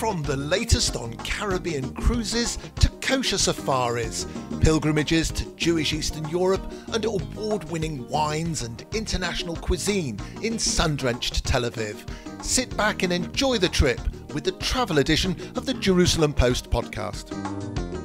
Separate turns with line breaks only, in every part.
From the latest on Caribbean cruises to kosher safaris, pilgrimages to Jewish Eastern Europe, and award-winning wines and international cuisine in sun-drenched Tel Aviv. Sit back and enjoy the trip with the travel edition of the Jerusalem Post podcast.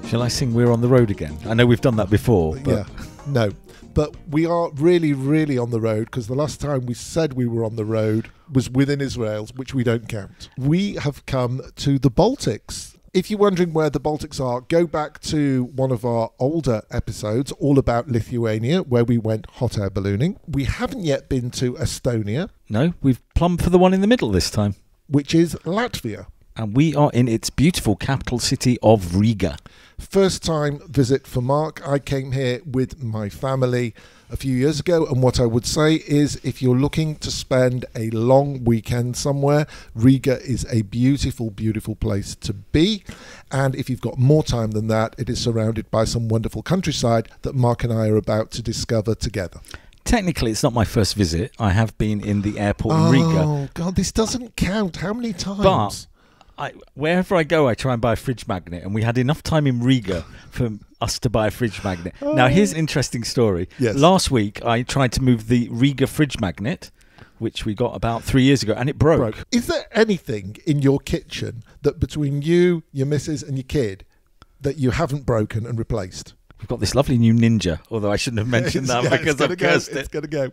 Shall I sing We're on the Road again? I know we've done that before. But...
Yeah, no. But we are really, really on the road, because the last time we said we were on the road was within Israel, which we don't count. We have come to the Baltics. If you're wondering where the Baltics are, go back to one of our older episodes, all about Lithuania, where we went hot air ballooning. We haven't yet been to Estonia.
No, we've plumbed for the one in the middle this time.
Which is Latvia.
And we are in its beautiful capital city of Riga.
First time visit for Mark. I came here with my family a few years ago, and what I would say is if you're looking to spend a long weekend somewhere, Riga is a beautiful, beautiful place to be. And if you've got more time than that, it is surrounded by some wonderful countryside that Mark and I are about to discover together.
Technically, it's not my first visit. I have been in the airport in Riga.
Oh, God, this doesn't count. How many times?
But wherever I go, I try and buy a fridge magnet, and we had enough time in Riga for us to buy a fridge magnet. Oh. Now, here's an interesting story.
Yes.
Last week, I tried to move the Riga fridge magnet, which we got about 3 years ago, and it broke.
Is there anything in your kitchen that between you, your missus, and your kid that you haven't broken and replaced?
We've got this lovely new Ninja, although I shouldn't have mentioned that because I've cursed it.
It's going to go.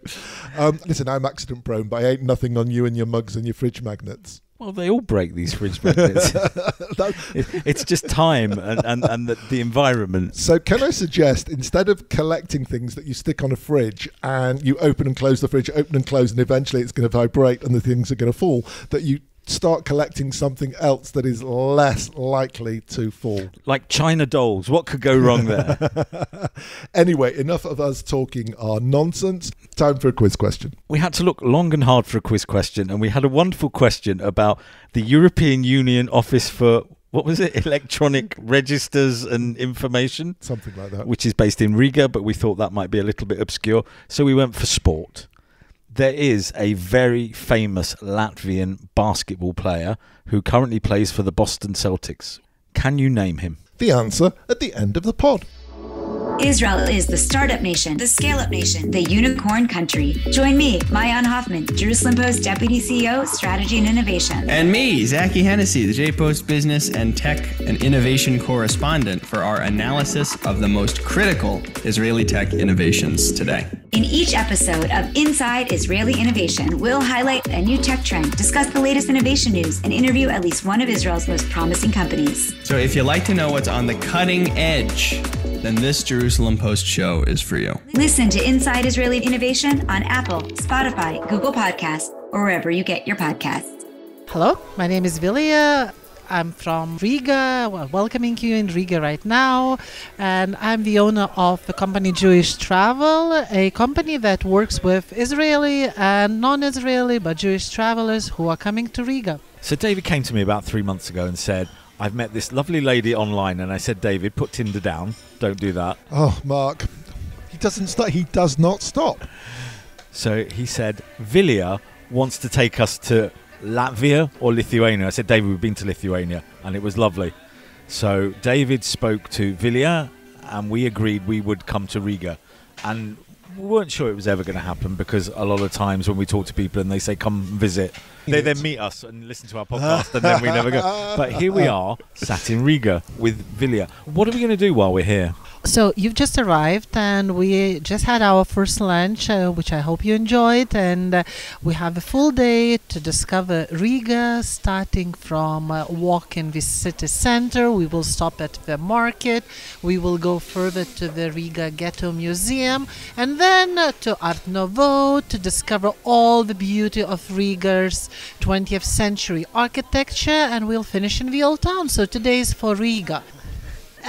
Listen, I'm accident prone, but I ain't nothing on you and your mugs and your fridge magnets.
Well, they all break, these fridge magnets. It's just time and the environment.
So can I suggest, instead of collecting things that you stick on a fridge and you open and close the fridge, open and close, and eventually it's going to vibrate and the things are going to fall, that you start collecting something else that is less likely to fall.
Like China dolls. What could go wrong there?
Anyway, enough of us talking our nonsense. Time for a quiz question.
We had to look long and hard for a quiz question, and we had a wonderful question about the European Union Office for, what was it? Electronic Registers and Information?
Something like that.
Which is based in Riga, but we thought that might be a little bit obscure. So we went for sport. There is a very famous Latvian basketball player who currently plays for the Boston Celtics. Can you name him?
The answer at the end of the pod.
Israel is the startup nation, the scale-up nation, the unicorn country. Join me, Maayan Hoffman, Jerusalem Post Deputy CEO, Strategy and Innovation.
And me, Zachy Hennessy, the J-Post Business and Tech and Innovation Correspondent, for our analysis of the most critical Israeli tech innovations today.
In each episode of Inside Israeli Innovation, we'll highlight a new tech trend, discuss the latest innovation news, and interview at least one of Israel's most promising companies.
So if you like to know what's on the cutting edge, then this Jerusalem Post show is for you.
Listen to Inside Israeli Innovation on Apple, Spotify, Google Podcasts, or wherever you get your podcasts.
Hello, my name is Vilija. I'm from Riga, welcoming you in Riga right now, and I'm the owner of the company Jewish Travel, a company that works with Israeli and non-Israeli but Jewish travelers who are coming to Riga.
So David came to me about 3 months ago and said, I've met this lovely lady online, and I said, David, put Tinder down. Don't do that.
Oh, Mark, he doesn't stop. He does not stop.
So he said, Vilija wants to take us to Latvia or Lithuania. I said, David, we've been to Lithuania, and it was lovely. So David spoke to Vilija, and we agreed we would come to Riga. And we weren't sure it was ever going to happen, because a lot of times when we talk to people and they say, come visit, they then meet us and listen to our podcast, and then we never go. But here we are, sat in Riga with Vilija. What are we going to do while we're here?
So you've just arrived, and we just had our first lunch, which I hope you enjoyed, and we have a full day to discover Riga, starting from walk in the city center. We will stop at the market, we will go further to the Riga Ghetto museum, and then to Art Nouveau to discover all the beauty of Riga's 20th century architecture, and we'll finish in the old town. So today is for Riga.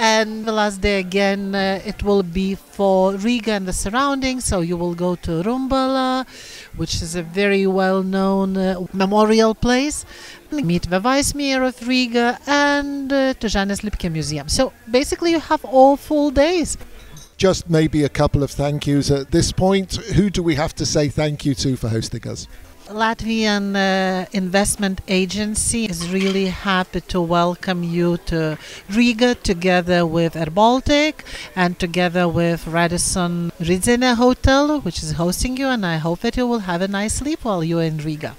And the last day again, it will be for Riga and the surroundings. So you will go to Rumbala, which is a very well-known memorial place. Meet the Vice Mayor of Riga and to Janis Likpe Museum. So basically you have all full days.
Just maybe a couple of thank yous at this point. Who do we have to say thank you to for hosting us?
Latvian investment agency is really happy to welcome you to Riga together with Air Baltic and together with Radisson Riga Hotel, which is hosting you, and I hope that you will have a nice sleep while you're in Riga.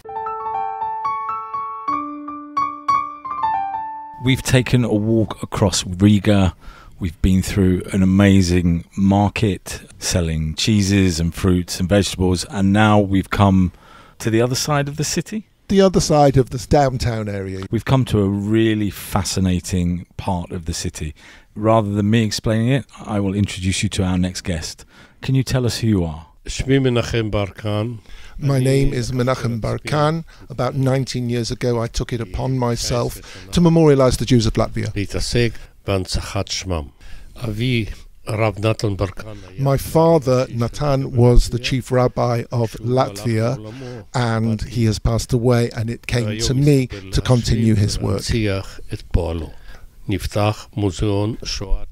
We've taken a walk across Riga. We've been through an amazing market selling cheeses and fruits and vegetables, and now we've come to the other side of the city.
The other side of this downtown area.
We've come to a really fascinating part of the city. Rather than me explaining it, I will introduce you to our next guest. Can you tell us who you are?
My name is Menachem Barkan. About 19 years ago, I took it upon myself to memorialize the Jews of Latvia. My father, Natan, was the chief rabbi of Latvia, and he has passed away, and it came to me to continue his work.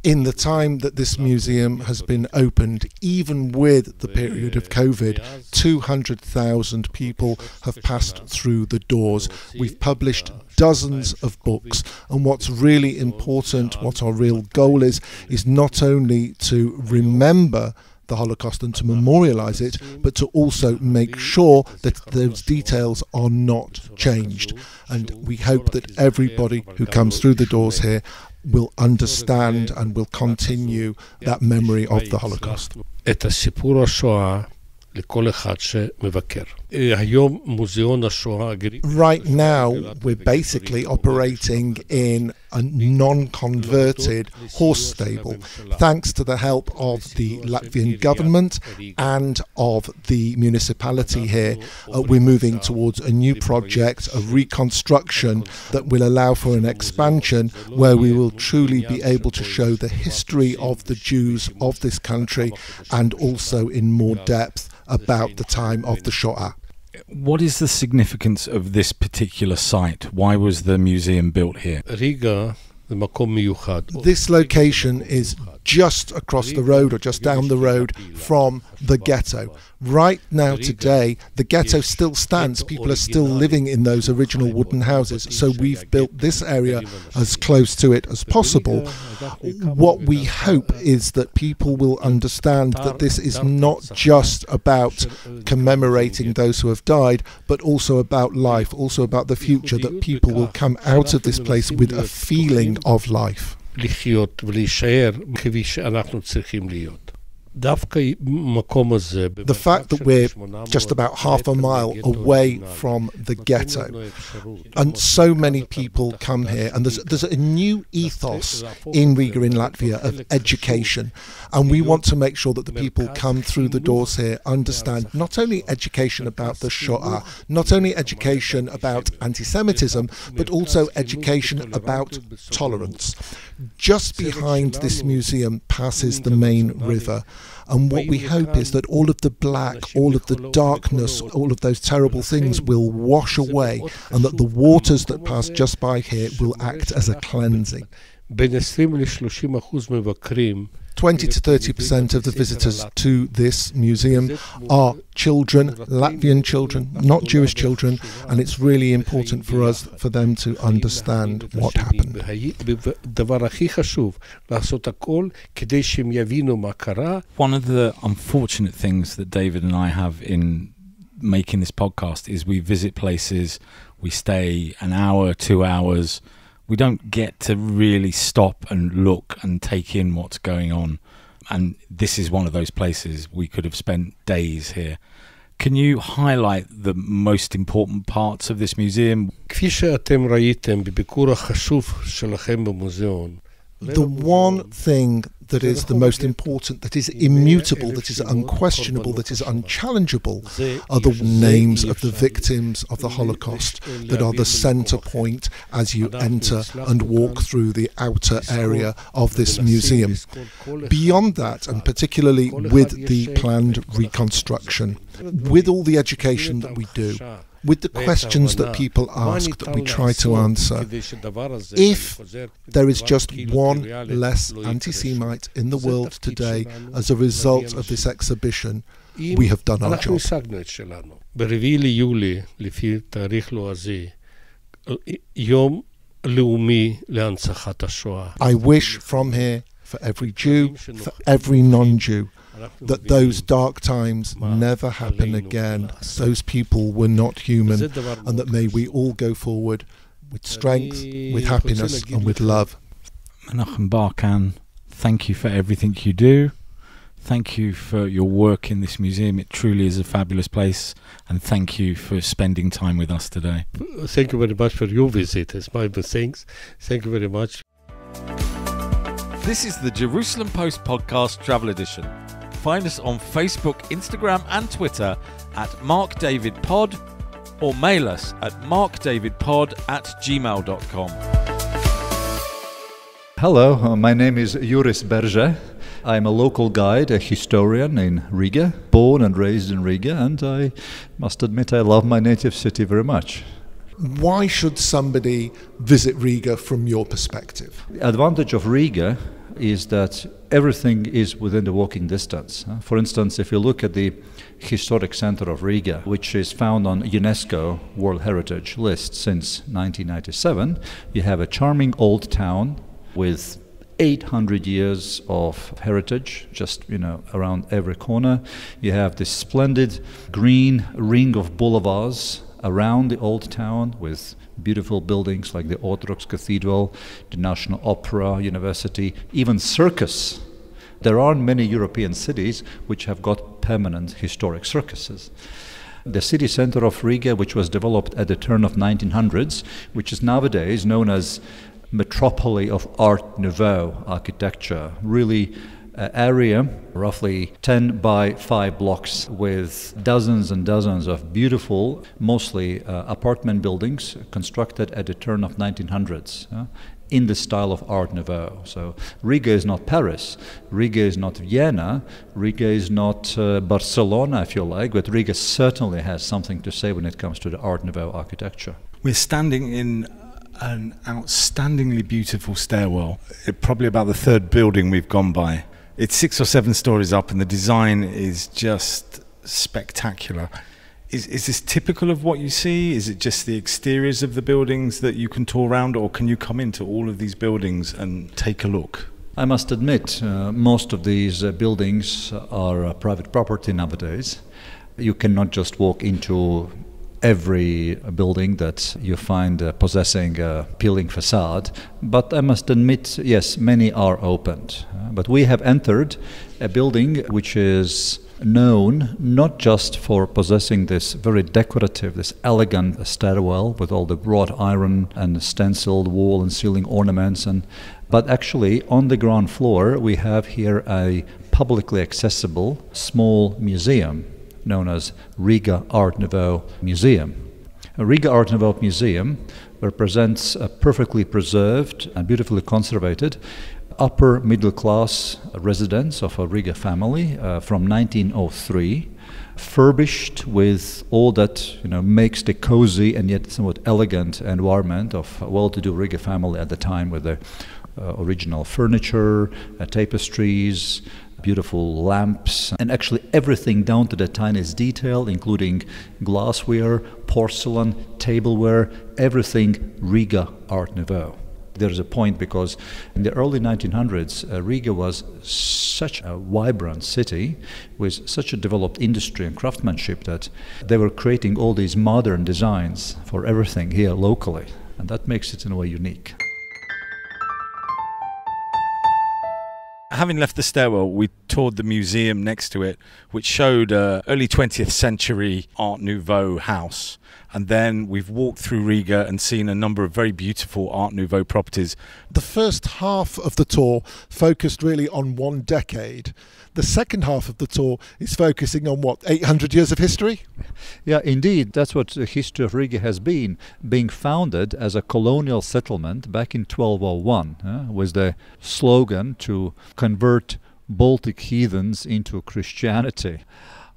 In the time that this museum has been opened, even with the period of COVID, 200,000 people have passed through the doors. We've published dozens of books, and what's really important, what our real goal is not only to remember the Holocaust and to memorialize it, but to also make sure that those details are not changed. And we hope that everybody who comes through the doors here will understand and will continue that memory of the Holocaust. Right now, we're basically operating in a non-converted horse stable, thanks to the help of the Latvian government and of the municipality here. We're moving towards a new project, a reconstruction that will allow for an expansion where we will truly be able to show the history of the Jews of this country and also in more depth about the time of the Shoah.
What is the significance of this particular site? Why was the museum built here?
This location is just across the road or just down the road from the ghetto. Right now today, the ghetto still stands. People are still living in those original wooden houses. So we've built this area as close to it as possible. What we hope is that people will understand that this is not just about commemorating those who have died, but also about life, also about the future, that people will come out of this place with a feeling of life. The fact that we're just about half a mile away from the ghetto, and so many people come here, and there's a new ethos in Riga, in Latvia, of education, and we want to make sure that the people come through the doors here understand not only education about the Shoah, not only education about anti-Semitism, but also education about tolerance. Just behind this museum passes the main river. And what we hope is that all of the black, all of the darkness, all of those terrible things will wash away, and that the waters that pass just by here will act as a cleansing. 20 to 30% of the visitors to this museum are children, Latvian children, not Jewish children, and it's really important for us, for them to understand what happened.
One of the unfortunate things that David and I have in making this podcast is we visit places, we stay an hour, 2 hours. We don't get to really stop and look and take in what's going on. And this is one of those places we could have spent days here. Can you highlight the most important parts of this museum?
The one thing that is the most important, that is immutable, that is unquestionable, that is unchallengeable, are the names of the victims of the Holocaust that are the center point as you enter and walk through the outer area of this museum. Beyond that, and particularly with the planned reconstruction, with all the education that we do, with the questions that people ask that we try to answer. If there is just one less anti-Semite in the world today as a result of this exhibition, we have done our job.
ב-4 ליולי, לפי תאריך לועזי, יום לאומי להנצחת השואה.
I wish from here for every Jew, for every non-Jew, that those dark times never happen again. Those people were not human, and that may we all go forward with strength, with happiness, and with love.
Menachem Barkan, thank you for everything you do. Thank you for your work in this museum. It truly is a fabulous place, and thank you for spending time with us today.
Thank you very much for your visit. It's my thanks. Thank you very much.
This is the Jerusalem Post Podcast Travel Edition. Find us on Facebook, Instagram and Twitter at MarkDavidPod, or mail us at markdavidpod@gmail.com.
Hello, my name is Juris Berge. I'm a local guide, a historian in Riga, born and raised in Riga, and I must admit I love my native city very much.
Why should somebody visit Riga from your perspective?
The advantage of Riga is that everything is within the walking distance. For instance, if you look at the historic center of Riga, which is found on UNESCO World Heritage list since 1997, you have a charming old town with 800 years of heritage, just, around every corner. You have this splendid green ring of boulevards around the old town with beautiful buildings like the Orthodox Cathedral, the National Opera, University, even circus. There aren't many European cities which have got permanent historic circuses. The city center of Riga, which was developed at the turn of 1900s, which is nowadays known as metropolis of Art Nouveau architecture, really area roughly 10 by 5 blocks with dozens and dozens of beautiful, mostly apartment buildings constructed at the turn of 1900s in the style of Art Nouveau. So Riga is not Paris, Riga is not Vienna, Riga is not Barcelona, if you like, but Riga certainly has something to say when it comes to the Art Nouveau architecture.
We're standing in an outstandingly beautiful stairwell. Probably about the third building we've gone by. It's 6 or 7 stories up, and the design is just spectacular. Is this typical of what you see? Is it just the exteriors of the buildings that you can tour around, or can you come into all of these buildings and take a look?
I must admit, most of these buildings are private property nowadays. You cannot just walk into every building that you find possessing a appealing facade, but I must admit, yes, many are opened. But we have entered a building which is known not just for possessing this very decorative, this elegant stairwell with all the wrought iron and stenciled wall and ceiling ornaments, but actually on the ground floor we have here a publicly accessible small museum known as Riga Art Nouveau Museum. A Riga Art Nouveau Museum represents a perfectly preserved and beautifully conservated upper middle class residence of a Riga family from 1903, furbished with all that makes the cozy and yet somewhat elegant environment of a well-to-do Riga family at the time, with the original furniture, tapestries, beautiful lamps, and actually everything down to the tiniest detail, including glassware, porcelain, tableware, everything Riga Art Nouveau. There's a point because in the early 1900s, Riga was such a vibrant city with such a developed industry and craftsmanship that they were creating all these modern designs for everything here locally, and that makes it in a way unique.
Having left the stairwell, we toured the museum next to it, which showed early 20th century Art Nouveau house. And then we've walked through Riga and seen a number of very beautiful Art Nouveau properties.
The first half of the tour focused really on one decade. The second half of the tour is focusing on, 800 years of history?
Yeah, indeed. That's what the history of Riga has been, being founded as a colonial settlement back in 1201, with the slogan to convert Baltic heathens into Christianity.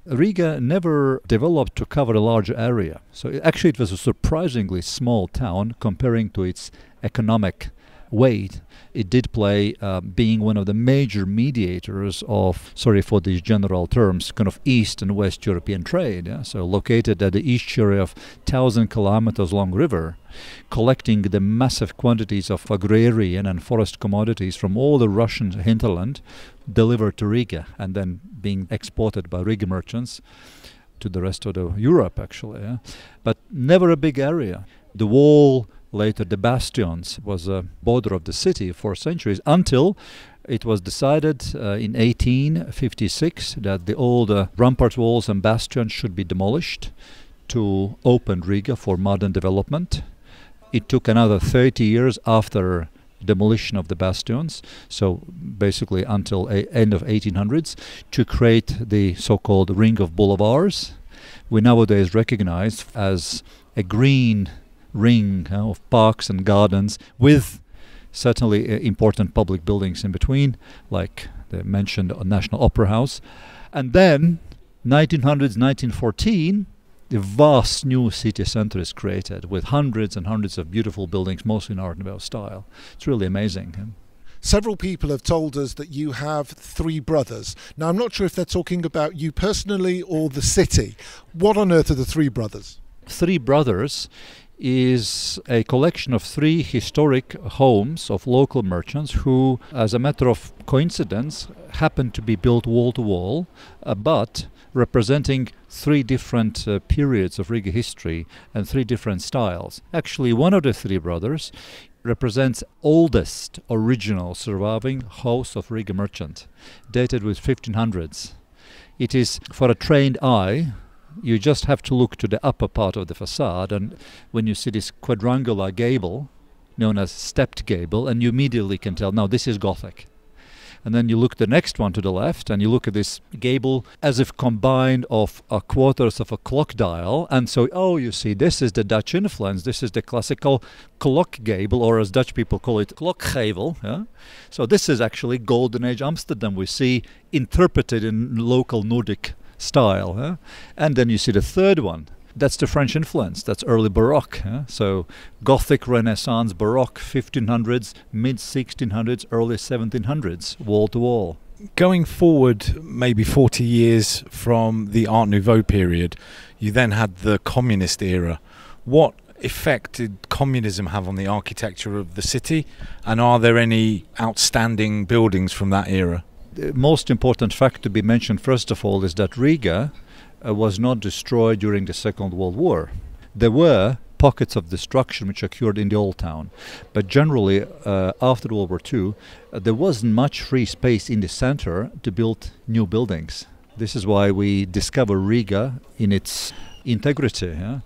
Riga never developed to cover a large area. So actually it was a surprisingly small town comparing to its economic weight. It did play, being one of the major mediators of, sorry for these general terms, kind of East and West European trade. Yeah? So located at the estuary of 1,000 kilometers long river, collecting the massive quantities of agrarian and forest commodities from all the Russian hinterland, delivered to Riga and then being exported by Riga merchants to the rest of Europe, actually. Yeah? But never a big area. The wall, later the bastions, was a border of the city for centuries, until it was decided in 1856 that the old rampart walls and bastions should be demolished to open Riga for modern development. It took another 30 years after demolition of the bastions, so basically until end of 1800s, to create the so-called ring of boulevards, we nowadays recognize as a green ring of parks and gardens, with certainly important public buildings in between, like the mentioned National Opera House. And then 1900s, 1914, the vast new city center is created with hundreds and hundreds of beautiful buildings, mostly in Art Nouveau style. It's really amazing.
Several people have told us that you have 3 brothers. Now, I'm not sure if they're talking about you personally or the city. What on earth are the 3 brothers?
3 brothers is a collection of 3 historic homes of local merchants who, as a matter of coincidence, happened to be built wall to wall, but representing 3 different periods of Riga history and 3 different styles. Actually, one of the 3 brothers represents oldest original surviving house of Riga merchant, dated with 1500s. It is, for a trained eye, you just have to look to the upper part of the facade, and when you see this quadrangular gable, known as stepped gable, and you immediately can tell, now this is Gothic. And then you look the next one to the left, and you look at this gable as if combined of quarters of a clock dial, and so, oh, you see, this is the Dutch influence, this is the classical clock gable, or as Dutch people call it, klokgevel. Yeah? So this is actually Golden Age Amsterdam we see interpreted in local Nordic style. Huh? And then you see the third one. That's the French influence. That's early Baroque. Huh? So Gothic, Renaissance, Baroque, 1500s, mid-1600s, early 1700s, wall to wall.
Going forward maybe 40 years from the Art Nouveau period, you then had the communist era. What effect did communism have on the architecture of the city? And are there any outstanding buildings from that era?
The most important fact to be mentioned, first of all, is that Riga was not destroyed during the Second World War. There were pockets of destruction which occurred in the old town, but generally after World War II there wasn't much free space in the center to build new buildings. This is why we discover Riga in its integrity. Yeah?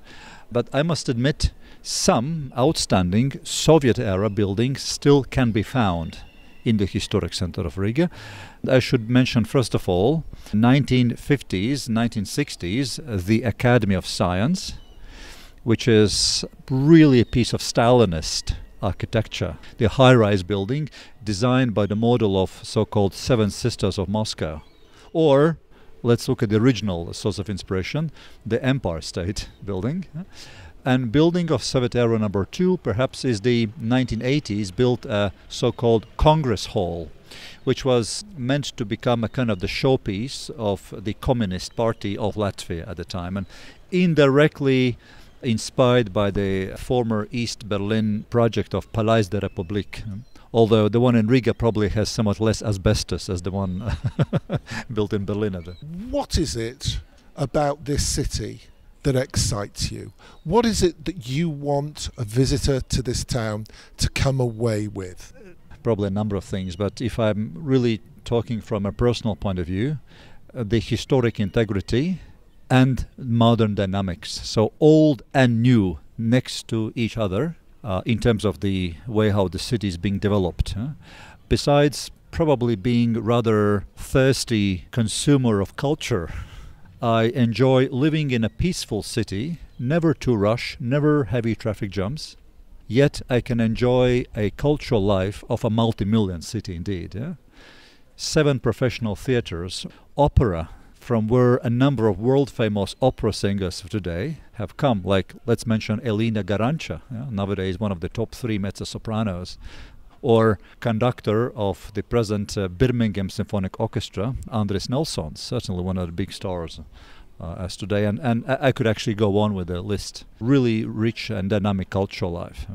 But I must admit, some outstanding Soviet-era buildings still can be found in the historic center of Riga. I should mention, first of all, 1950s, 1960s, the Academy of Science, which is really a piece of Stalinist architecture. The high-rise building designed by the model of so-called Seven Sisters of Moscow. Or, let's look at the original source of inspiration, the Empire State Building. And building of Soviet era number 2 perhaps is the 1980s built a so-called Congress Hall, which was meant to become a kind of the showpiece of the Communist Party of Latvia at the time, and indirectly inspired by the former East Berlin project of Palais de République. Although the one in Riga probably has somewhat less asbestos as the one built in Berlin.
What is it about this city that excites you? What is it that you want a visitor to this town to come away with?
Probably a number of things, but if I'm really talking from a personal point of view, the historic integrity and modern dynamics. So old and new next to each other in terms of the way how the city is being developed. Besides probably being rather thirsty consumer of culture, I enjoy living in a peaceful city, never too rush, never heavy traffic jams. Yet I can enjoy a cultural life of a multi-million city indeed. Yeah? 7 professional theaters, opera from where a number of world-famous opera singers of today have come. Like, let's mention Elina Garanca, nowadays one of the top 3 mezzo-sopranos, or conductor of the present Birmingham Symphonic Orchestra, Andris Nelson, certainly one of the big stars as today. And I could actually go on with the list. Really rich and dynamic cultural life.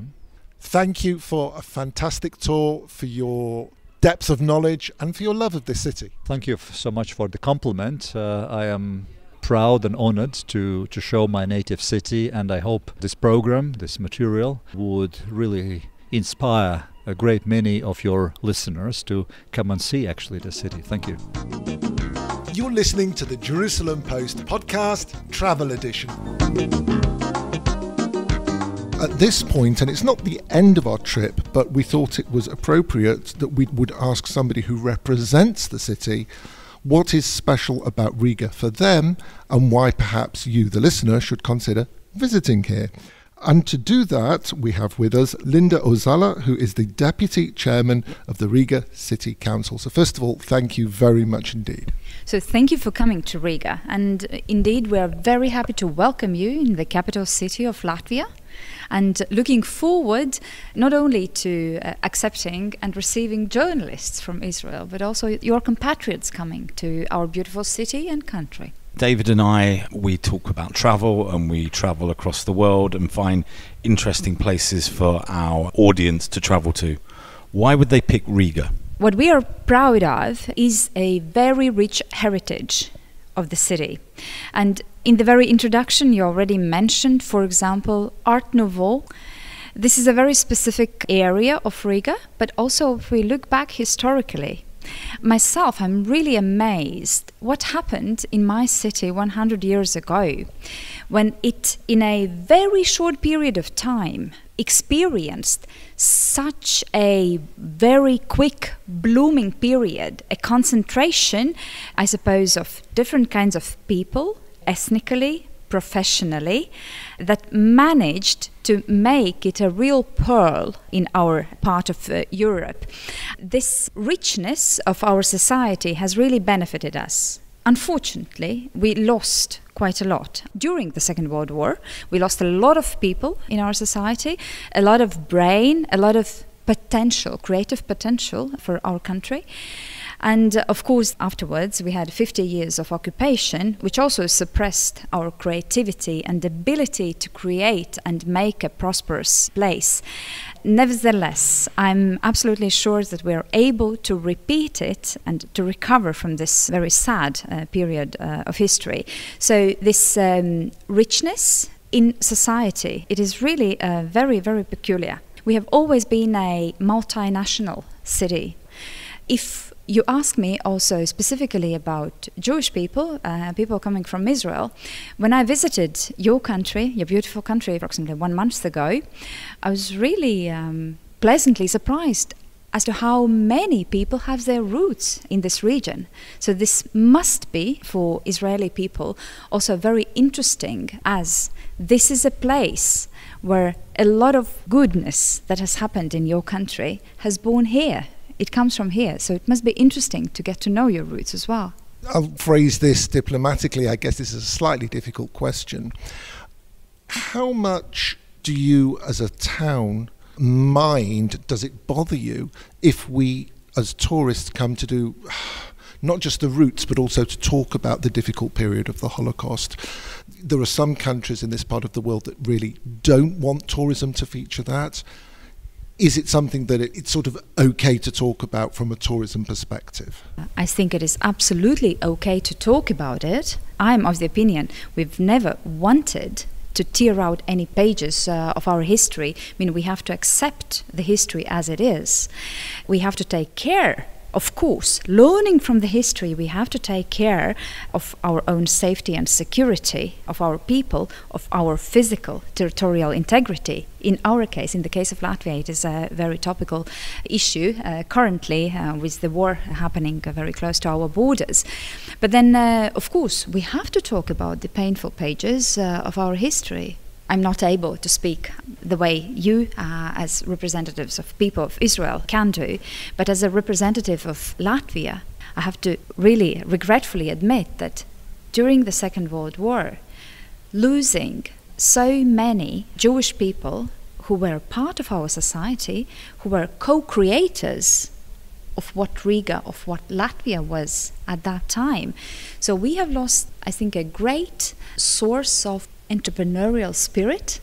Thank you for a fantastic tour, for your depth of knowledge and for your love of this city.
Thank you so much for the compliment. I am proud and honored to show my native city, and I hope this program, this material, would really inspire a great many of your listeners to come and see actually the city. Thank you.
You're listening to the Jerusalem Post podcast, Travel Edition. At this point, and it's not the end of our trip, but we thought it was appropriate that we would ask somebody who represents the city what is special about Riga for them and why perhaps you, the listener, should consider visiting here. And to do that, we have with us Linda Ozala, who is the Deputy Chairman of the Riga City Council. So first of all, thank you very much indeed.
So thank you for coming to Riga. And indeed, we are very happy to welcome you in the capital city of Latvia. And looking forward not only to accepting and receiving journalists from Israel, but also your compatriots coming to our beautiful city and country.
David and I, we talk about travel, and we travel across the world and find interesting places for our audience to travel to. Why would they pick Riga?
What we are proud of is a very rich heritage of the city. And in the very introduction, you already mentioned, for example, Art Nouveau. This is a very specific area of Riga, but also if we look back historically, myself, I'm really amazed what happened in my city 100 years ago, when it, in a very short period of time, experienced such a very quick blooming period, a concentration, I suppose, of different kinds of people, ethnically, professionally, that managed to make it a real pearl in our part of Europe. This richness of our society has really benefited us. Unfortunately, we lost quite a lot. During the Second World War, we lost a lot of people in our society, a lot of brain, a lot of potential, creative potential for our country. And of course, afterwards, we had 50 years of occupation, which also suppressed our creativity and ability to create and make a prosperous place. Nevertheless, I'm absolutely sure that we're able to repeat it and to recover from this very sad period of history. So this richness in society, it is really very, very peculiar. We have always been a multinational city. If you ask me also specifically about Jewish people, people coming from Israel. When I visited your country, your beautiful country, approximately 1 month ago, I was really pleasantly surprised as to how many people have their roots in this region. So this must be, for Israeli people, also very interesting, as this is a place where a lot of goodness that has happened in your country has born here. It comes from here, so it must be interesting to get to know your roots as well.
I'll phrase this diplomatically. I guess this is a slightly difficult question. How much do you, as a town, mind, does it bother you if we, as tourists, come to do not just the roots, but also to talk about the difficult period of the Holocaust? There are some countries in this part of the world that really don't want tourism to feature that. Is it something that it's sort of okay to talk about from a tourism perspective?
I think it is absolutely okay to talk about it. I'm of the opinion we've never wanted to tear out any pages of our history. I mean, we have to accept the history as it is. We have to take care. Of course, learning from the history, we have to take care of our own safety and security, of our people, of our physical territorial integrity. In our case, in the case of Latvia, it is a very topical issue currently with the war happening very close to our borders. But then, of course, we have to talk about the painful pages of our history. I'm not able to speak the way you, as representatives of people of Israel, can do, but as a representative of Latvia, I have to really regretfully admit that during the Second World War, losing so many Jewish people who were part of our society, who were co-creators of what Riga, of what Latvia was at that time. So we have lost, I think, a great source of entrepreneurial spirit.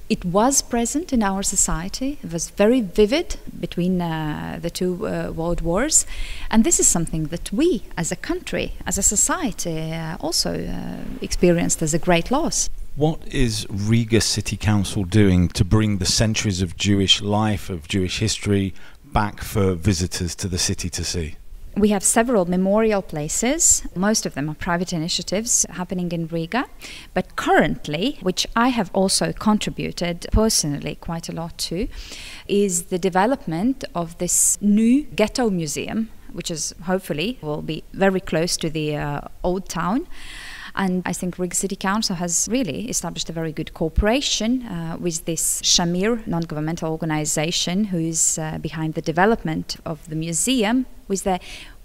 It was present in our society. It was very vivid between the two world wars. And this is something that we, as a country, as a society, also experienced as a great loss.
What is Riga City Council doing to bring the centuries of Jewish life, of Jewish history, back for visitors to the city to see?
We have several memorial places. Most of them are private initiatives happening in Riga. But currently, which I have also contributed personally quite a lot to, is the development of this new ghetto museum, which is hopefully will be very close to the old town. And I think Riga City Council has really established a very good cooperation with this Shamir non-governmental organization who is behind the development of the museum.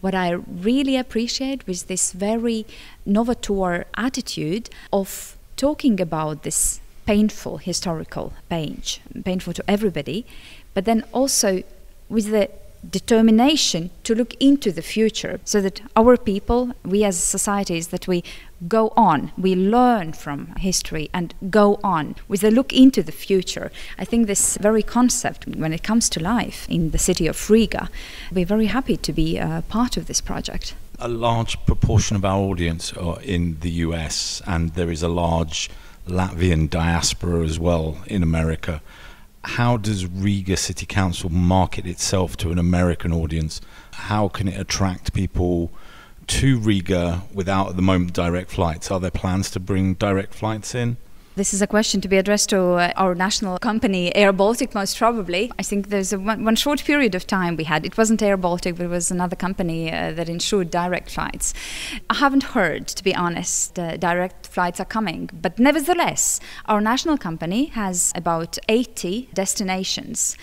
What I really appreciate was this very novator attitude of talking about this painful historical page, painful to everybody, but then also with the determination to look into the future so that our people, we as societies, that we go on, we learn from history and go on with a look into the future. I think this very concept, when it comes to life in the city of Riga, we're very happy to be a part of this project.
A large proportion of our audience are in the US, and there is a large Latvian diaspora as well in America. How does Riga City Council market itself to an American audience? How can it attract people to Riga without at the moment direct flights? Are there plans to bring direct flights in?
This is a question to be addressed to our national company, Air Baltic, most probably. I think there's one short period of time we had. It wasn't Air Baltic, but it was another company that ensured direct flights. I haven't heard, to be honest, direct flights are coming. But nevertheless, our national company has about 80 destinations,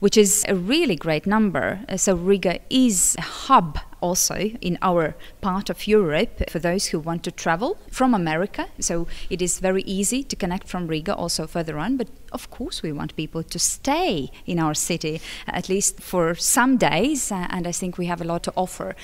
which is a really great number. So Riga is a hub also in our part of Europe for those who want to travel from America. So it is very easy to connect from Riga also further on. But of course we want people to stay in our city, at least for some days. And I think we have a lot to offer.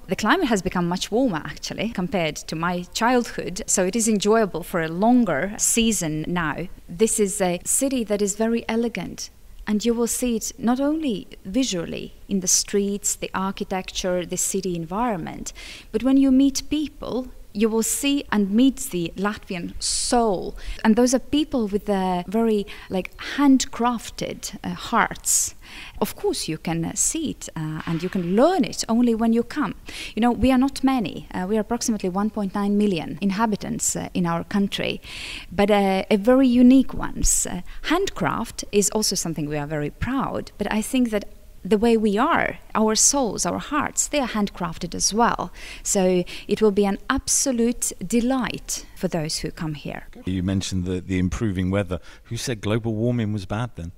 The climate has become much warmer, actually, compared to my childhood, so it is enjoyable for a longer season now. This is a city that is very elegant, and you will see it not only visually in the streets, the architecture, the city environment, but when you meet people, you will see and meet the Latvian soul. And those are people with very handcrafted hearts. Of course, you can see it and you can learn it only when you come. You know, we are not many. We are approximately 1.9 million inhabitants in our country, but a very unique ones. Handcraft is also something we are very proud, but I think that the way we are, our souls, our hearts, they are handcrafted as well. So it will be an absolute delight for those who come here.
You mentioned the improving weather. Who said global warming was bad then?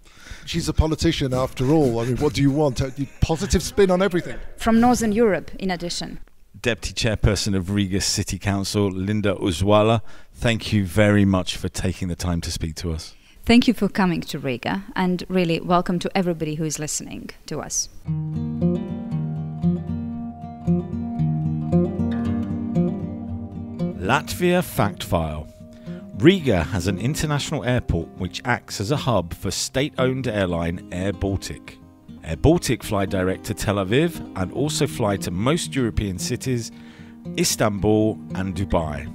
She's a politician after all. I mean, what do you want? A positive spin on everything.
From Northern Europe, in addition.
Deputy Chairperson of Riga City Council, Linda Uzwala, thank you very much for taking the time to speak to us.
Thank you for coming to Riga, and really welcome to everybody who is listening to us.
Latvia Fact File. Riga has an international airport which acts as a hub for state-owned airline Air Baltic. Air Baltic fly direct to Tel Aviv and also fly to most European cities, Istanbul and Dubai.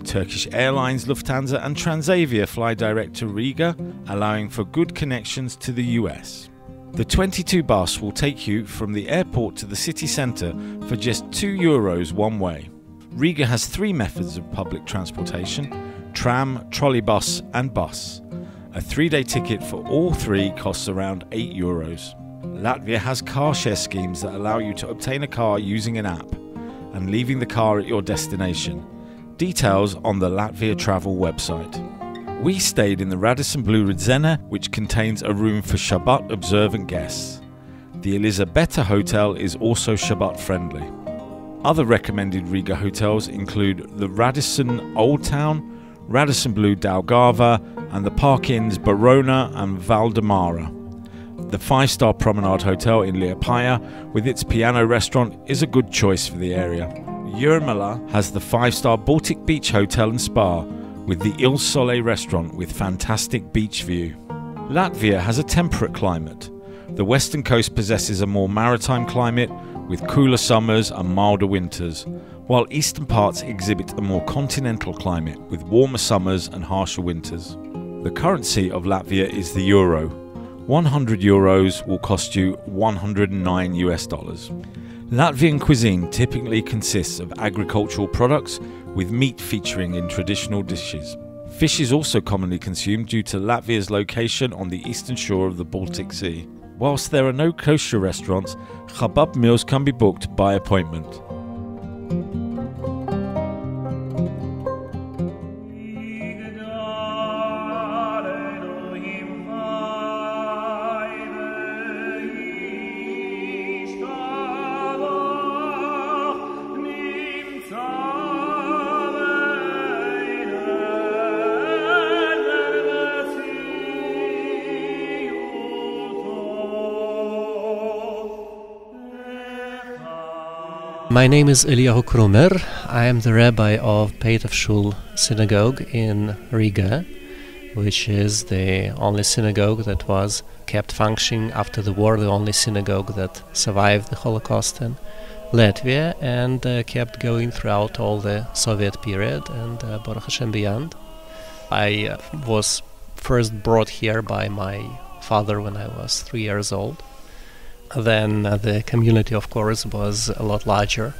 Turkish Airlines, Lufthansa and Transavia fly direct to Riga, allowing for good connections to the US. The 22 bus will take you from the airport to the city centre for just €2 one way. Riga has 3 methods of public transportation: tram, trolleybus and bus. A 3-day ticket for all 3 costs around €8. Latvia has car share schemes that allow you to obtain a car using an app and leaving the car at your destination. Details on the Latvia Travel website. We stayed in the Radisson Blu Radzena, which contains a room for Shabbat observant guests. The Elizabeta Hotel is also Shabbat friendly. Other recommended Riga hotels include the Radisson Old Town, Radisson Blu Daugava, and the Park Inns Barona and Valdemara. The 5-star Promenade Hotel in Liepaja, with its piano restaurant, is a good choice for the area. Jurmala has the 5-star Baltic Beach Hotel and Spa, with the Il Sole restaurant with fantastic beach view. Latvia has a temperate climate. The western coast possesses a more maritime climate, with cooler summers and milder winters, while eastern parts exhibit a more continental climate, with warmer summers and harsher winters. The currency of Latvia is the euro. 100 euros will cost you $109 US. Latvian cuisine typically consists of agricultural products, with meat featuring in traditional dishes. Fish is also commonly consumed due to Latvia's location on the eastern shore of the Baltic Sea. Whilst there are no kosher restaurants, kebab meals can be booked by appointment.
My name is Eliyahu Krumer. I am the rabbi of Peitav Shul Synagogue in Riga, which is the only synagogue that was kept functioning after the war, the only synagogue that survived the Holocaust in Latvia and kept going throughout all the Soviet period and Baruch Hashem beyond. I was first brought here by my father when I was 3 years old. Then the community, of course, was a lot larger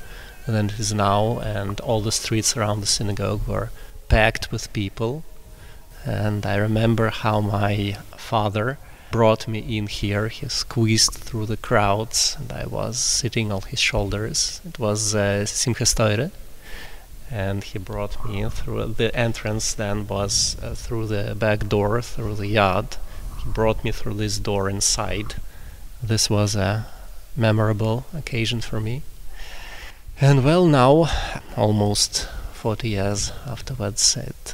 than it is now, and all the streets around the synagogue were packed with people. And I remember how my father brought me in here. He squeezed through the crowds, and I was sitting on his shoulders. It was Simchas Torah, and he brought me in through the entrance. Then was through the back door, through the yard. He brought me through this door inside. This was a memorable occasion for me. And well, now, almost 40 years afterwards, it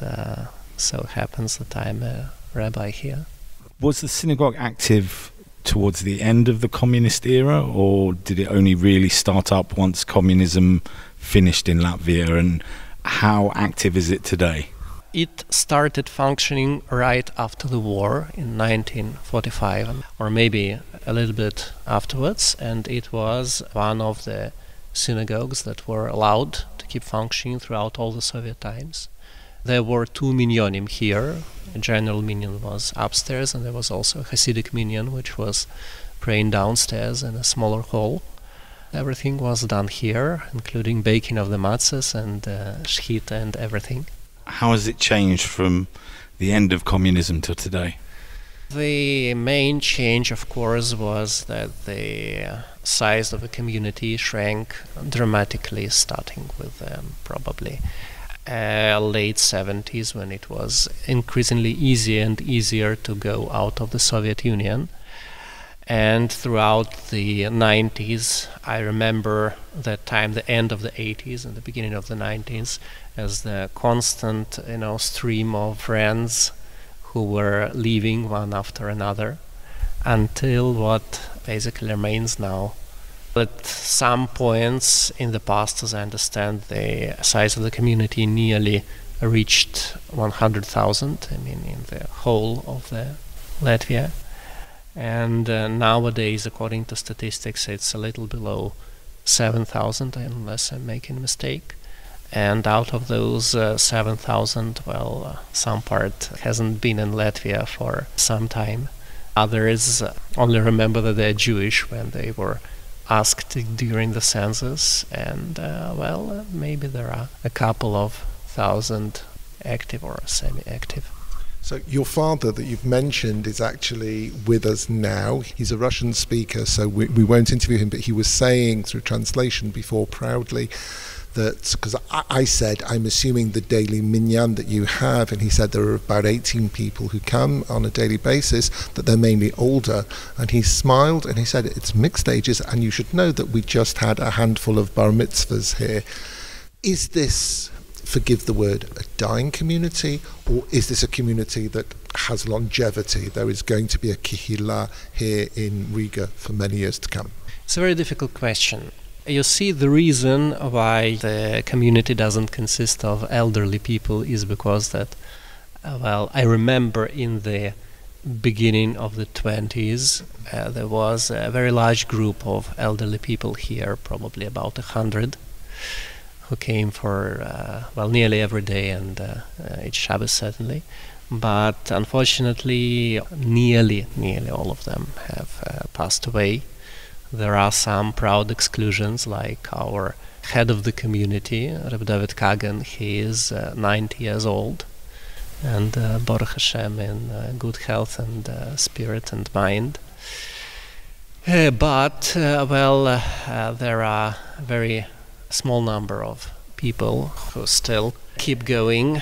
so happens that I'm a rabbi here.
Was the synagogue active towards the end of the communist era, or did it only really start up once communism finished in Latvia, and how active is it today?
It started functioning right after the war in 1945, or maybe a little bit afterwards, and it was one of the synagogues that were allowed to keep functioning throughout all the Soviet times. There were 2 minyanim here. A general minyan was upstairs, and there was also a Hasidic minyan, which was praying downstairs in a smaller hall. Everything was done here, including baking of the matzahs and shchita and everything.
How has it changed from the end of communism to today?
The main change, of course, was that the size of the community shrank dramatically, starting with probably late 70s, when it was increasingly easier and easier to go out of the Soviet Union. And throughout the 90s, I remember that time, the end of the 80s and the beginning of the 90s, as the constant, stream of friends who were leaving one after another, until what basically remains now. At some points in the past, as I understand, the size of the community nearly reached 100,000, in the whole of the Latvia. And nowadays, according to statistics, it's a little below 7,000, unless I'm making a mistake. And out of those 7,000, some part hasn't been in Latvia for some time. Others only remember that they're Jewish when they were asked during the census. And, maybe there are a couple of thousand active or semi-active.
So your father that you've mentioned is actually with us now. He's a Russian speaker, so we won't interview him, but he was saying through translation before proudly that, because I said, I'm assuming the daily minyan that you have, and he said there are about 18 people who come on a daily basis, that they're mainly older. And he smiled and he said, it's mixed ages, and you should know that we just had a handful of bar mitzvahs here. Is this, forgive the word, a dying community, or is this a community that has longevity? There is going to be a kihila here in Riga for many years to come.
It's a very difficult question. You see, the reason why the community doesn't consist of elderly people is because that, I remember in the beginning of the 20s, there was a very large group of elderly people here, probably about 100, who came for, nearly every day and each Shabbos certainly. But unfortunately, nearly all of them have passed away. There are some proud exclusions, like our head of the community, Reb David Kagan. He is 90 years old, and Baruch Hashem in good health and spirit and mind. But there are a very small number of people who still keep going,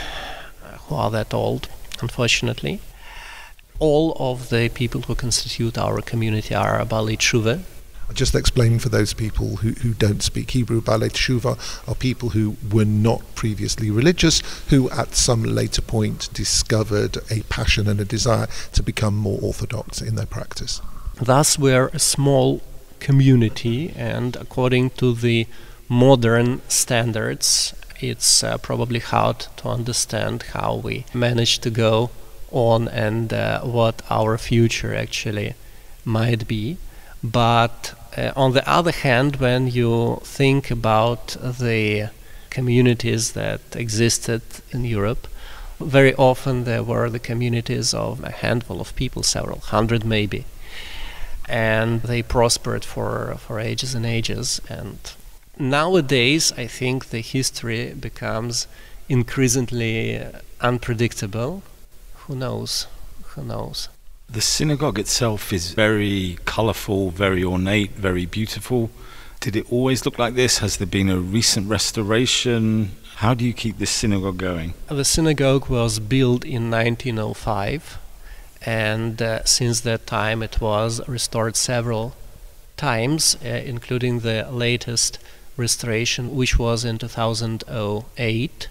who are that old, unfortunately. All of the people who constitute our community are Balei Tshuva.
Just explain for those people who don't speak Hebrew, Balei Tshuva are people who were not previously religious, who at some later point discovered a passion and a desire to become more orthodox in their practice.
Thus, we're a small community, and according to the modern standards, it's probably hard to understand how we managed to go on and what our future actually might be. But on the other hand, when you think about the communities that existed in Europe, very often there were the communities of a handful of people, several hundred maybe, and they prospered for ages and ages. And nowadays, I think the history becomes increasingly unpredictable. Who knows?
The synagogue itself is very colourful, very ornate, very beautiful. Did it always look like this? Has there been a recent restoration? How do you keep this synagogue going?
The synagogue was built in 1905, and since that time it was restored several times, including the latest restoration, which was in 2008.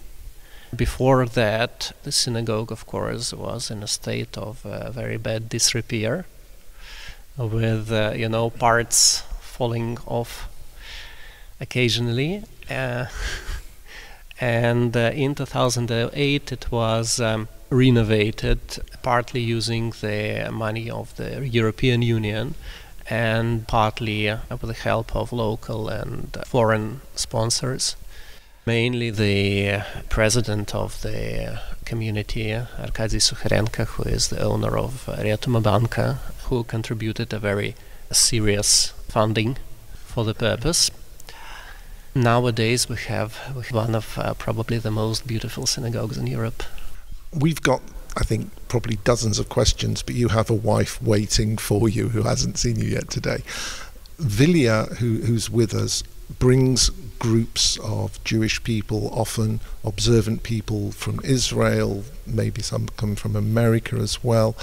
Before that, the synagogue, of course, was in a state of very bad disrepair, with parts falling off occasionally. And in 2008, it was renovated, partly using the money of the European Union, and partly with the help of local and foreign sponsors. Mainly the president of the community, Arkady Sukharenko, who is the owner of Riatuma Banka, who contributed a very serious funding for the purpose. Nowadays we have one of probably the most beautiful synagogues in Europe.
We've got, I think, probably dozens of questions, but you have a wife waiting for you who hasn't seen you yet today. Vilya, who's with us, brings groups of Jewish people, often observant people from Israel, maybe some come from America as well.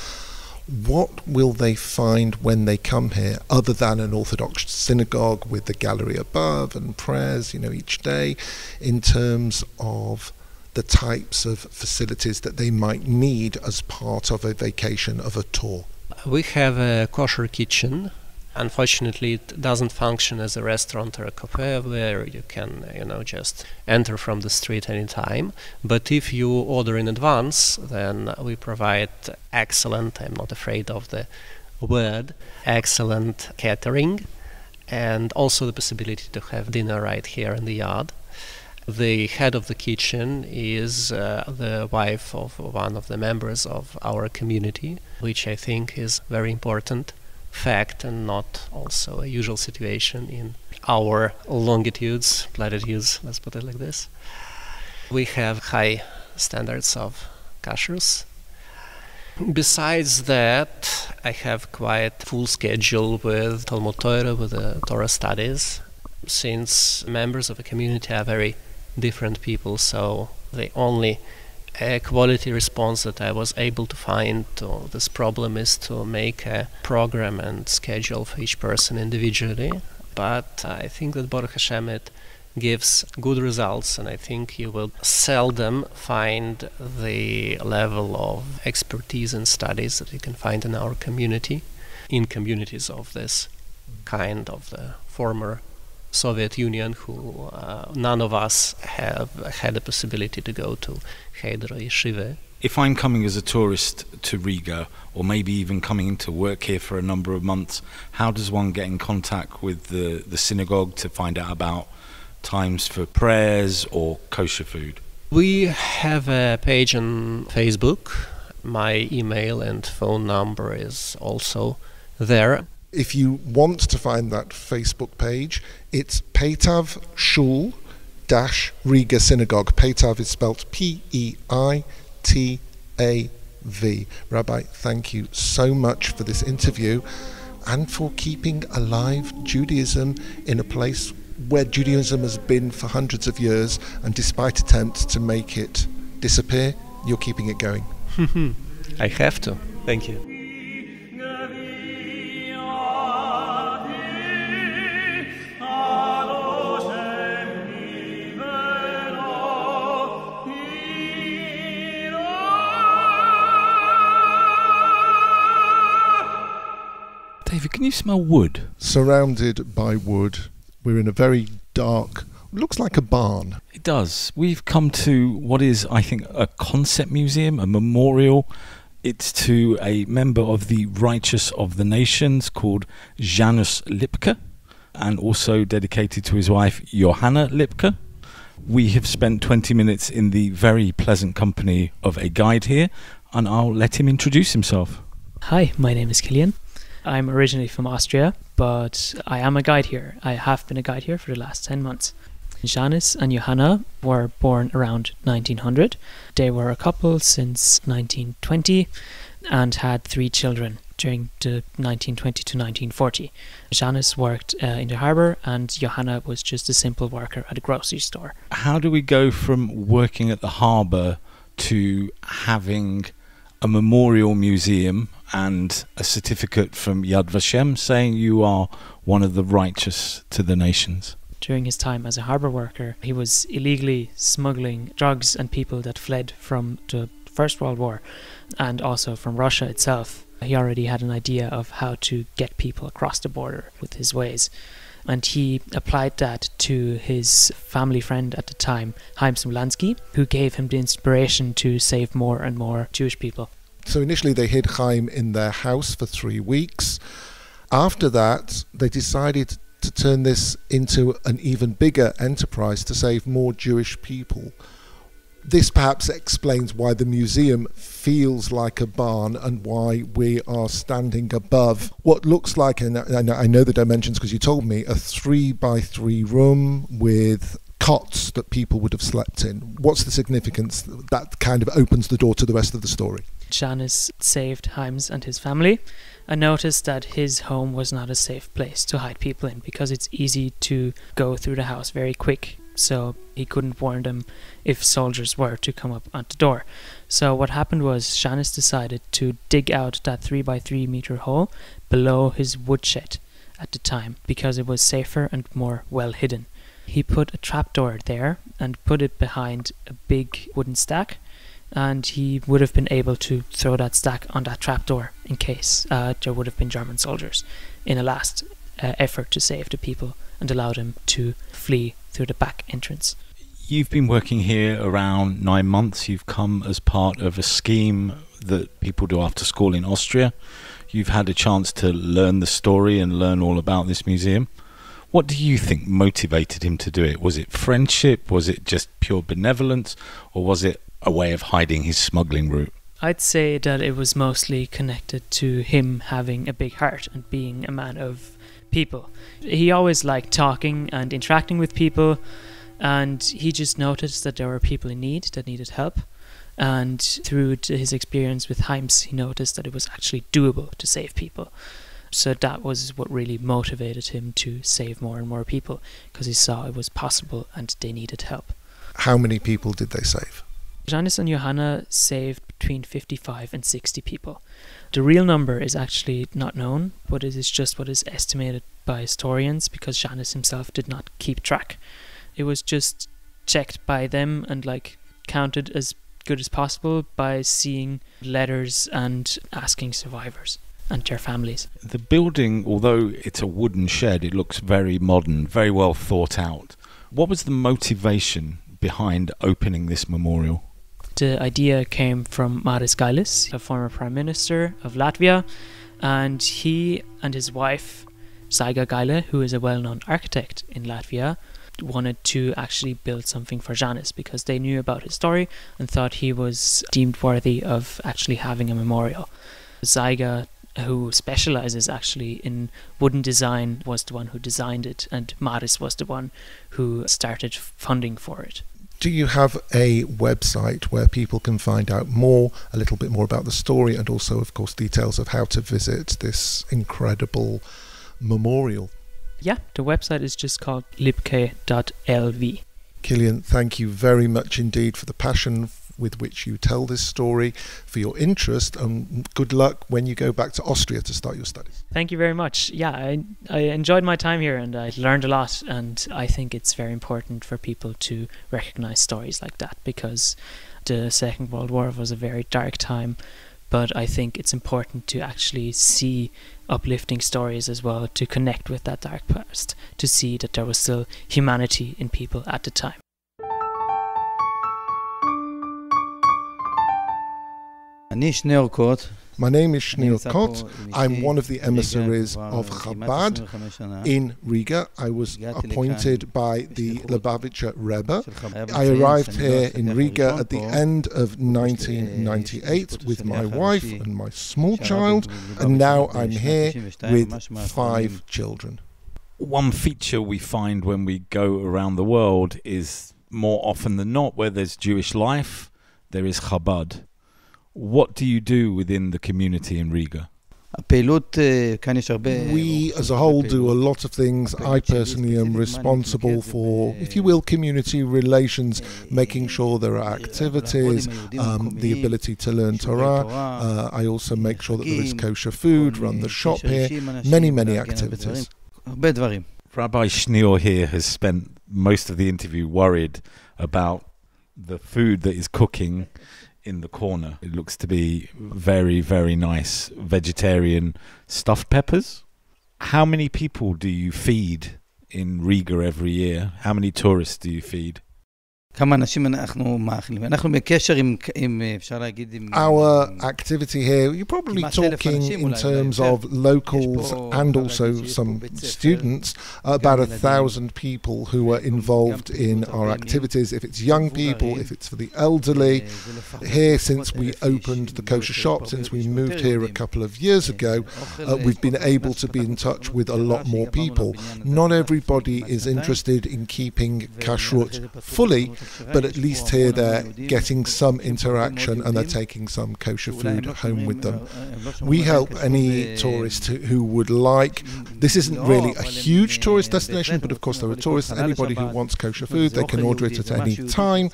What will they find when they come here, other than an Orthodox synagogue with the gallery above and prayers, each day, in terms of the types of facilities that they might need as part of a vacation, of a tour?
We have a kosher kitchen. Unfortunately, it doesn't function as a restaurant or a cafe where you can, just enter from the street anytime. But if you order in advance, then we provide excellent, I'm not afraid of the word, excellent catering, and also the possibility to have dinner right here in the yard. The head of the kitchen is the wife of one of the members of our community, which I think is very important fact and not also a usual situation in our longitudes, latitudes, let's put it like this. We have high standards of kashrus. Besides that, I have quite full schedule with Talmud Torah, with the Torah studies. Since members of the community are very different people. So the only quality response that I was able to find to this problem is to make a program and schedule for each person individually. But I think that Baruch Hashem it gives good results, and I think you will seldom find the level of expertise and studies that you can find in our community, in communities of this kind of the former Soviet Union, who none of us have had the possibility to go to Cheder or Yeshiva.
If I'm coming as a tourist to Riga, or maybe even coming to work here for a number of months, how does one get in contact with the synagogue to find out about times for prayers or kosher food?
We have a page on Facebook. My email and phone number is also there.
If you want to find that Facebook page, it's Peitav Shul Riga Synagogue. Peitav is spelt Peitav. Rabbi, thank you so much for this interview and for keeping alive Judaism in a place where Judaism has been for hundreds of years, and despite attempts to make it disappear, you're keeping it going.
I have to. Thank you.
David, can you smell wood?
Surrounded by wood. We're in a very dark, looks like a barn.
It does. We've come to what is, I think, a concept museum, a memorial. It's to a member of the Righteous of the Nations called Janis Likpe, and also dedicated to his wife Johanna Likpe. We have spent 20 minutes in the very pleasant company of a guide here, and I'll let him introduce himself.
Hi, my name is Kilian. I'm originally from Austria, but I am a guide here. I have been a guide here for the last 10 months. Janis and Johanna were born around 1900. They were a couple since 1920 and had 3 children during the 1920 to 1940. Janis worked in the harbour and Johanna was just a simple worker at a grocery store.
How do we go from working at the harbour to having a memorial museum and a certificate from Yad Vashem saying you are one of the righteous to the nations?
During his time as a harbour worker, he was illegally smuggling drugs and people that fled from the First World War and also from Russia itself. He already had an idea of how to get people across the border with his ways. And he applied that to his family friend at the time, Chaim Smolansky, who gave him the inspiration to save more and more Jewish people.
So initially they hid Chaim in their house for 3 weeks. After that, they decided to turn this into an even bigger enterprise to save more Jewish people. This perhaps explains why the museum feels like a barn and why we are standing above what looks like, and I know the dimensions because you told me, a 3x3 room with cots that people would have slept in. What's the significance that kind of opens the door to the rest of the story?
Janis saved Chaim's and his family and noticed that his home was not a safe place to hide people in because it's easy to go through the house very quick. So he couldn't warn them if soldiers were to come up at the door. So what happened was Janis decided to dig out that 3x3 meter hole below his woodshed at the time because it was safer and more well hidden. He put a trapdoor there and put it behind a big wooden stack, and he would have been able to throw that stack on that trapdoor in case there would have been German soldiers in a last effort to save the people and allow them to flee through the back entrance.
You've been working here around 9 months. You've come as part of a scheme that people do after school in Austria. You've had a chance to learn the story and learn all about this museum. What do you think motivated him to do it? Was it friendship? Was it just pure benevolence? Or was it a way of hiding his smuggling route?
I'd say that it was mostly connected to him having a big heart and being a man of people. He always liked talking and interacting with people, and he just noticed that there were people in need that needed help. And through his experience with Chaim's, he noticed that it was actually doable to save people. So that was what really motivated him to save more and more people, because he saw it was possible and they needed help.
How many people did they save?
Janis and Johanna saved between 55 and 60 people. The real number is actually not known, but it is just what is estimated by historians because Janis himself did not keep track. It was just checked by them and counted as good as possible by seeing letters and asking survivors and their families.
The building, although it's a wooden shed, it looks very modern, very well thought out. What was the motivation behind opening this memorial?
The idea came from Maris Gailis, a former Prime Minister of Latvia, and he and his wife, Saiga Gaile, who is a well-known architect in Latvia, wanted to actually build something for Janis because they knew about his story and thought he was deemed worthy of actually having a memorial. Saiga, who specializes actually in wooden design, was the one who designed it, and Maris was the one who started funding for it.
Do you have a website where people can find out a little bit more about the story, and also, of course, details of how to visit this incredible memorial?
Yeah, the website is just called lipke.lv.
Killian, thank you very much indeed for the passion with which you tell this story, for your interest, and good luck when you go back to Austria to start your studies.
Thank you very much. Yeah, I enjoyed my time here and I learned a lot, and I think it's very important for people to recognize stories like that because the Second World War was a very dark time, but I think it's important to actually see uplifting stories as well, to connect with that dark past, to see that there was still humanity in people at the time.
My name is Shneur Kot. I'm one of the emissaries of Chabad in Riga. I was appointed by the Lubavitcher Rebbe. I arrived here in Riga at the end of 1998 with my wife and my small child, and now I'm here with 5 children.
One feature we find when we go around the world is, more often than not, where there's Jewish life, there is Chabad. What do you do within the community in Riga?
We as a whole do a lot of things. I personally am responsible for, if you will, community relations, making sure there are activities, the ability to learn Torah. I also make sure that there is kosher food, run the shop here, many activities.
Rabbi Shneur here has spent most of the interview worried about the food that is cooking in the corner. It looks to be very nice vegetarian stuffed peppers. How many people do you feed in Riga every year? How many tourists do you feed?
Our activity here, you're probably talking in terms of locals and also some students, about 1,000 people who are involved in our activities. If it's young people, if it's for the elderly. Here, since we opened the kosher shop, since we moved here a couple of years ago, we've been able to be in touch with a lot more people. Not everybody is interested in keeping kashrut fully, but at least here they're getting some interaction and they're taking some kosher food home with them. We help any tourist who would like. This isn't really a huge tourist destination, but of course there are tourists. Anybody who wants kosher food, they can order it at any time.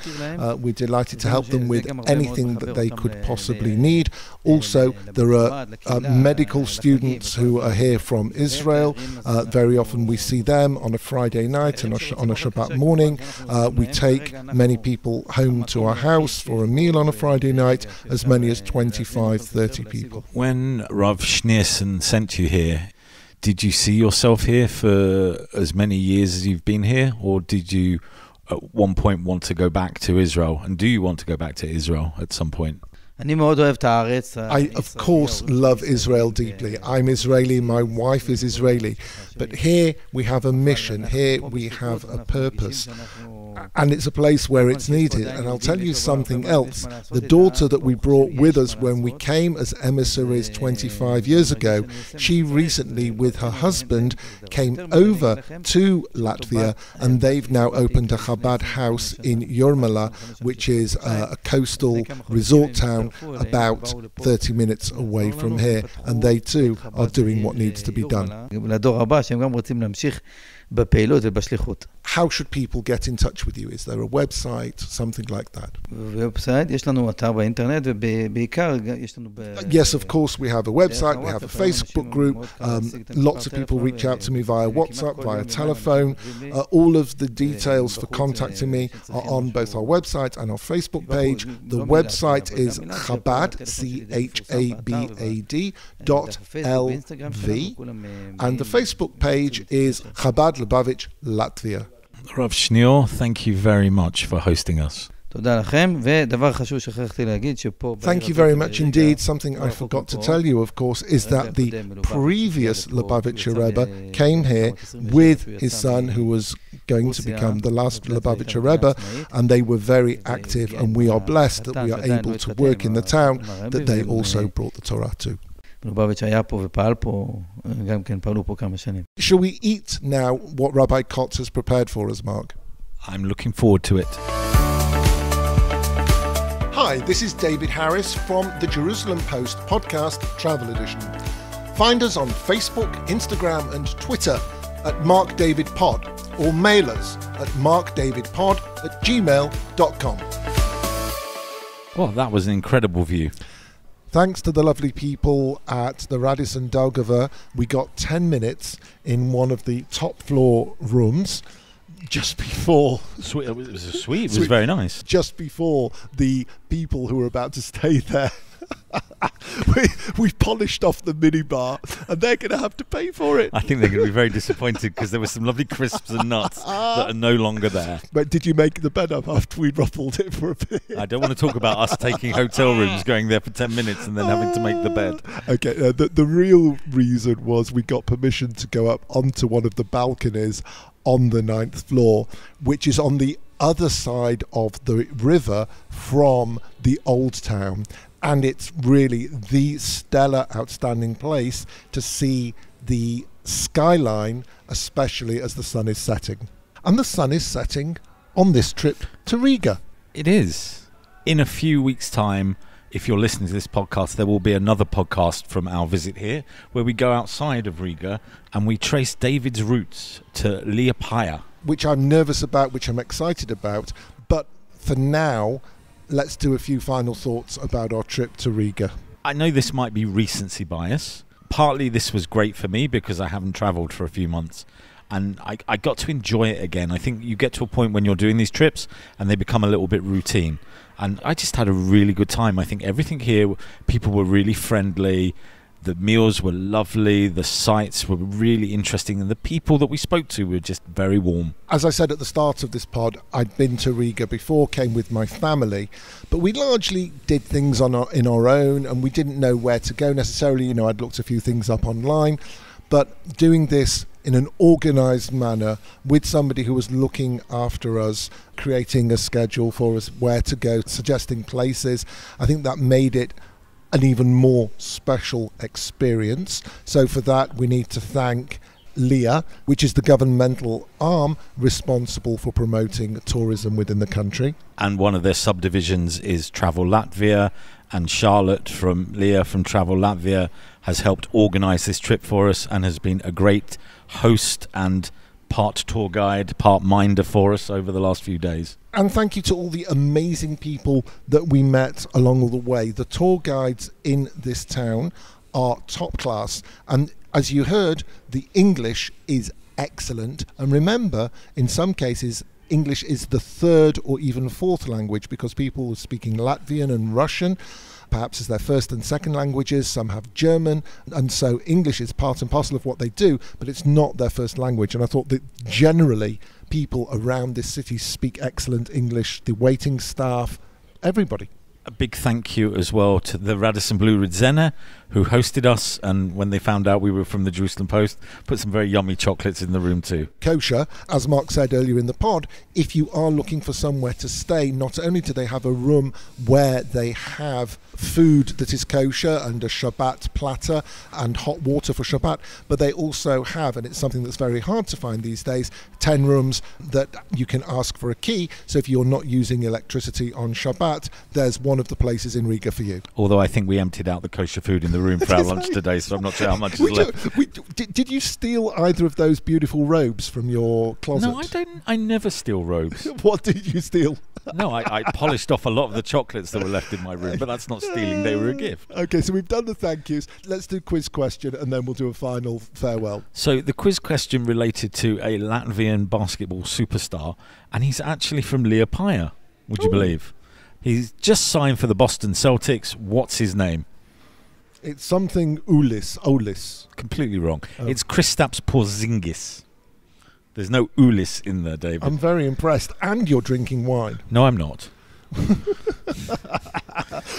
We're delighted to help them with anything that they could possibly need. Also, there are medical students who are here from Israel. Very often we see them on a Friday night and on a Shabbat morning. We take many people home to our house for a meal on a Friday night, as many as 25-30 people.
When Rav Schneerson sent you here, did you see yourself here for as many years as you've been here, or did you at one point want to go back to Israel? And do you want to go back to Israel at some point?
I, of course, love Israel deeply. I'm Israeli, my wife is Israeli. But here we have a mission, here we have a purpose. And it's a place where it's needed. And I'll tell you something else. The daughter that we brought with us when we came as emissaries 25 years ago, she recently, with her husband, came over to Latvia, and they've now opened a Chabad house in Jurmala, which is a coastal resort town about 30 minutes away from here. And they too are doing what needs to be done.
בפעילות ובשליחות.
How should people get in touch with you? Is there a website, something like that?
ובסייט, יש לנו אתר באינטרנט, ובעיקר יש לנו...
Yes, of course, we have a website, we have a Facebook group. Lots of people reach out to me via WhatsApp, via telephone. All of the details for contacting me are on both our website and our Facebook page. The website is Chabad, CHABAD.LV, and the Facebook page is Chabad Lubavitch, Latvia.
Rav Shneor, thank you very much for hosting us.
Thank you very much indeed. Something I forgot to tell you, of course, is that the previous Lubavitcher Rebbe came here with his son, who was going to become the last Lubavitcher Rebbe, and they were very active, and we are blessed that we are able to work in the town that they also brought the Torah to. Shall we eat now what Rabbi Kotz has prepared for us, Mark?
I'm looking forward to it.
Hi, this is David Harris from the Jerusalem Post podcast Travel Edition. Find us on Facebook, Instagram and Twitter at MarkDavidPod, or mail us at markdavidpod@gmail.com.
Well, that was an incredible view.
Thanks to the lovely people at the Radisson Daugava, we got 10 minutes in one of the top floor rooms just before...
It was a suite. It was very nice.
Just before the people who were about to stay there. we polished off the minibar, and they're going to have to pay for it.
I think they're going to be very disappointed because there were some lovely crisps and nuts that are no longer there.
But did you make the bed up after we ruffled it for a bit?
I don't want to talk about us taking hotel rooms, going there for 10 minutes and then having to make the bed.
Okay, the real reason was we got permission to go up onto one of the balconies on the 9th floor, which is on the other side of the river from the old town. And it's really the stellar, outstanding place to see the skyline, especially as the sun is setting. And the sun is setting on this trip to Riga.
It is. In a few weeks' time, if you're listening to this podcast, there will be another podcast from our visit here where we go outside of Riga and we trace David's roots to Liepaja.
Which I'm nervous about, which I'm excited about. But for now, let's do a few final thoughts about our trip to Riga.
I know this might be recency bias. Partly this was great for me because I haven't travelled for a few months. And I got to enjoy it again. I think you get to a point when you're doing these trips and they become a little bit routine. And I just had a really good time. I think everything here, people were really friendly. The meals were lovely. The sights were really interesting. And the people that we spoke to were just very warm.
As I said at the start of this pod, I'd been to Riga before, came with my family. But we largely did things in our own, and we didn't know where to go necessarily. You know, I'd looked a few things up online. But doing this in an organised manner with somebody who was looking after us, creating a schedule for us, where to go, suggesting places, I think that made it an even more special experience. So for that, we need to thank LIA, which is the governmental arm responsible for promoting tourism within the country.
And one of their subdivisions is Travel Latvia, and Charlotte from LIA from Travel Latvia has helped organise this trip for us and has been a great host and part tour guide, part minder for us over the last few days.
And thank you to all the amazing people that we met along the way. The tour guides in this town are top class. And as you heard, the English is excellent. And remember, in some cases, English is the third or even fourth language because people were speaking Latvian and Russian, perhaps as their first and second languages. Some have German, and so English is part and parcel of what they do, but it's not their first language. And I thought that generally people around this city speak excellent English, the waiting staff, everybody.
A big thank you as well to the Radisson Blu Radzena, who hosted us, and when they found out we were from the Jerusalem Post, put some very yummy chocolates in the room too.
Kosher, as Mark said earlier in the pod, if you are looking for somewhere to stay, not only do they have a room where they have food that is kosher and a Shabbat platter and hot water for Shabbat, but they also have, and it's something that's very hard to find these days, 10 rooms that you can ask for a key. So if you're not using electricity on Shabbat, there's one of the places in Riga for you.
Although I think we emptied out the kosher food in the the room for our lunch today, so I'm not sure how much is left.
Did you steal either of those beautiful robes from your closet?
No, I don't. I never steal robes.
What did you steal?
No, I polished off a lot of the chocolates that were left in my room, but that's not stealing. They were a gift.
Okay, so we've done the thank yous. Let's do quiz question, and then we'll do a final farewell.
So the quiz question related to a Latvian basketball superstar, and he's actually from Liepaja, would you believe? He's just signed for the Boston Celtics. What's his name?
It's something Ulis.
Completely wrong. It's Kristaps Porzingis. There's no Ulis in there, David.
I'm very impressed. And you're drinking wine.
No, I'm not.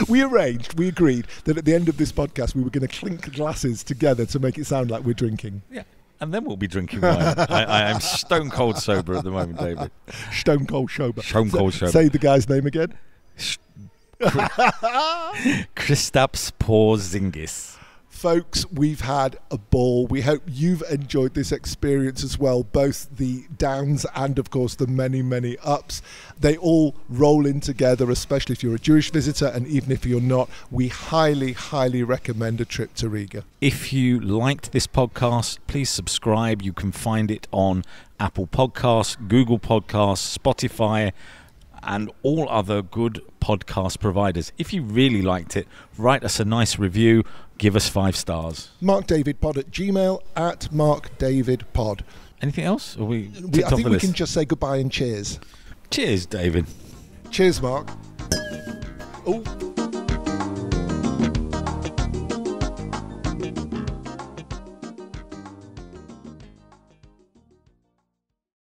We agreed that at the end of this podcast we were going to clink glasses together to make it sound like we're drinking.
Yeah, and then we'll be drinking wine. I am stone cold sober at the moment, David.
Stone cold sober.
Stone cold sober.
Say the guy's name again.
Kristaps Porzingis.
Folks, we've had a ball. We hope you've enjoyed this experience as well, both the downs and, of course, the many, many ups. They all roll in together, especially if you're a Jewish visitor, and even if you're not, we highly, highly recommend a trip to Riga.
If you liked this podcast, please subscribe. You can find it on Apple Podcasts, Google Podcasts, Spotify, and all other good podcast providers. If you really liked it, write us a nice review. Give us 5 stars.
MarkDavidPod at Gmail, at MarkDavidPod.
Anything else? Or
I think we can just say goodbye and cheers.
Cheers, David.
Cheers, Mark. Oh.